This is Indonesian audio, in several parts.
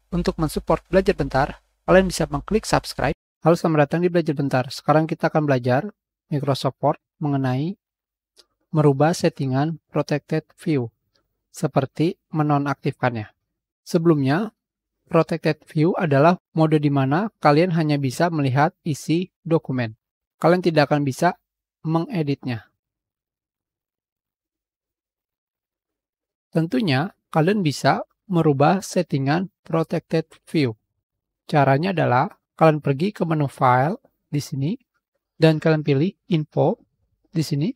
Untuk mensupport Belajar Bentar, kalian bisa mengklik subscribe. Halo, selamat datang di Belajar Bentar. Sekarang kita akan belajar Microsoft Word mengenai merubah settingan Protected View, seperti menonaktifkannya. Sebelumnya, Protected View adalah mode di mana kalian hanya bisa melihat isi dokumen. Kalian tidak akan bisa mengeditnya. Tentunya, kalian bisa merubah settingan Protected View. Caranya adalah kalian pergi ke menu File di sini dan kalian pilih Info di sini.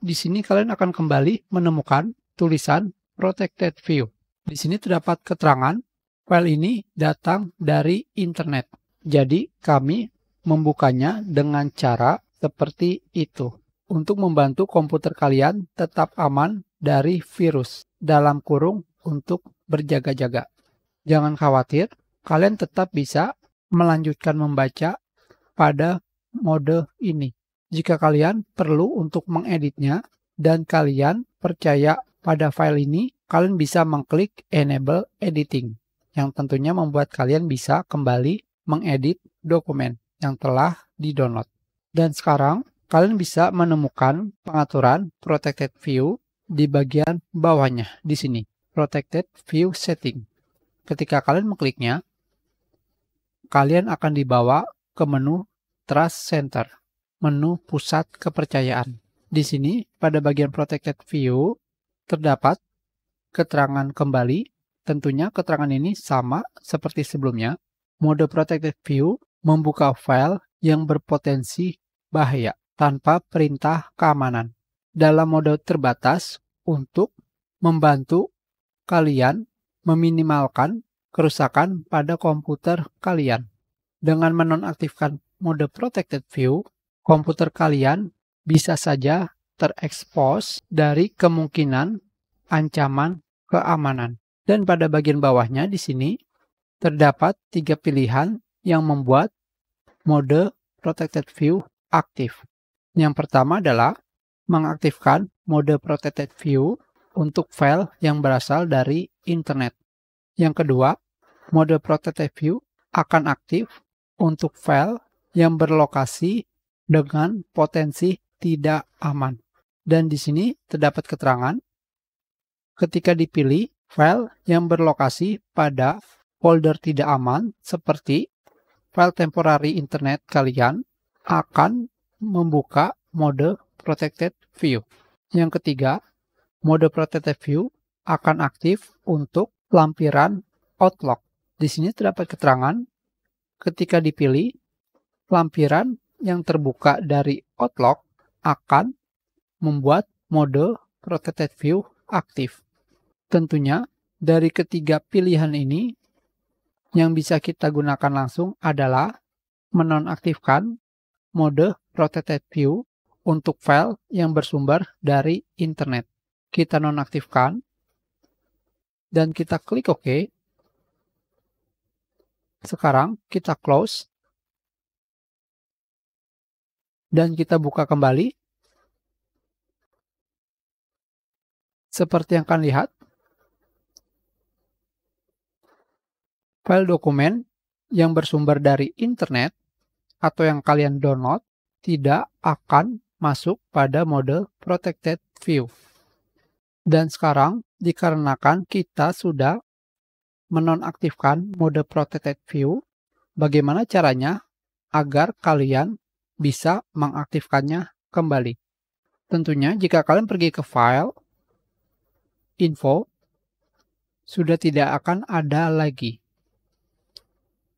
Di sini kalian akan kembali menemukan tulisan Protected View. Di sini terdapat keterangan file ini datang dari internet. Jadi kami membukanya dengan cara seperti itu untuk membantu komputer kalian tetap aman dari virus, dalam kurung untuk berjaga-jaga. Jangan khawatir, kalian tetap bisa melanjutkan membaca pada mode ini. Jika kalian perlu untuk mengeditnya dan kalian percaya pada file ini, kalian bisa mengklik Enable Editing, yang tentunya membuat kalian bisa kembali mengedit dokumen yang telah di-download. Dan sekarang, kalian bisa menemukan pengaturan Protected View di bagian bawahnya di sini, Protected View Setting. Ketika kalian mengkliknya, kalian akan dibawa ke menu Trust Center, menu pusat kepercayaan. Di sini, pada bagian Protected View, terdapat keterangan kembali. Tentunya keterangan ini sama seperti sebelumnya. Mode Protected View membuka file yang berpotensi bahaya tanpa perintah keamanan. Dalam mode terbatas untuk membantu kalian meminimalkan kerusakan pada komputer kalian. Dengan menonaktifkan mode Protected View, komputer kalian bisa saja terekspos dari kemungkinan ancaman keamanan. Dan pada bagian bawahnya di sini terdapat 3 pilihan yang membuat mode Protected View aktif. Yang pertama adalah mengaktifkan mode Protected View untuk file yang berasal dari internet. Yang kedua, mode Protected View akan aktif untuk file yang berlokasi dengan potensi tidak aman. Dan di sini terdapat keterangan ketika dipilih file yang berlokasi pada folder tidak aman seperti file temporary internet, kalian akan membuka mode Protected View. Yang ketiga, mode Protected View akan aktif untuk lampiran Outlook. Di sini terdapat keterangan ketika dipilih, lampiran yang terbuka dari Outlook akan membuat mode Protected View aktif. Tentunya dari ketiga pilihan ini yang bisa kita gunakan langsung adalah menonaktifkan mode Protected View untuk file yang bersumber dari internet. Kita nonaktifkan dan kita klik OK. Sekarang kita close dan kita buka kembali. Seperti yang kalian lihat, file dokumen yang bersumber dari internet atau yang kalian download tidak akan masuk pada mode Protected View. Dan sekarang, dikarenakan kita sudah menonaktifkan mode Protected View, bagaimana caranya agar kalian bisa mengaktifkannya kembali? Tentunya jika kalian pergi ke File, Info, sudah tidak akan ada lagi.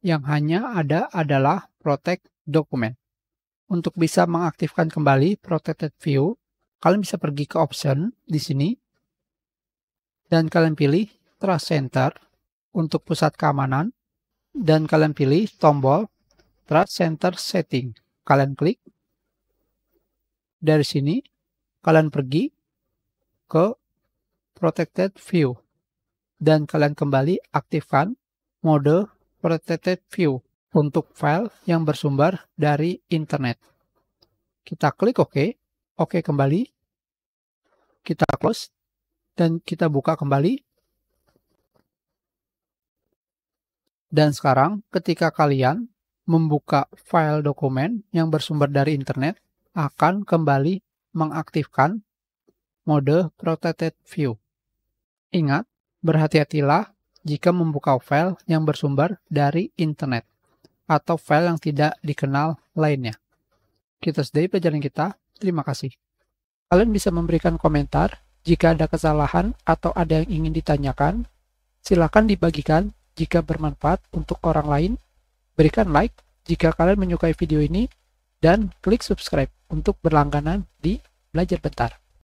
Yang hanya ada adalah Protect Document. Untuk bisa mengaktifkan kembali Protected View, kalian bisa pergi ke Option di sini, dan kalian pilih Trust Center untuk pusat keamanan, dan kalian pilih tombol Trust Center Setting. Kalian klik. Dari sini, kalian pergi ke Protected View, dan kalian kembali aktifkan mode Protected View untuk file yang bersumber dari internet. Kita klik OK. OK kembali. Kita close dan kita buka kembali. Dan sekarang ketika kalian membuka file dokumen yang bersumber dari internet, akan kembali mengaktifkan mode Protected View. Ingat, berhati-hatilah jika membuka file yang bersumber dari internet atau file yang tidak dikenal lainnya. Kita sudahi pelajaran kita. Terima kasih. Kalian bisa memberikan komentar jika ada kesalahan atau ada yang ingin ditanyakan. Silakan dibagikan jika bermanfaat untuk orang lain. Berikan like jika kalian menyukai video ini dan klik subscribe untuk berlangganan di Belajar Bentar.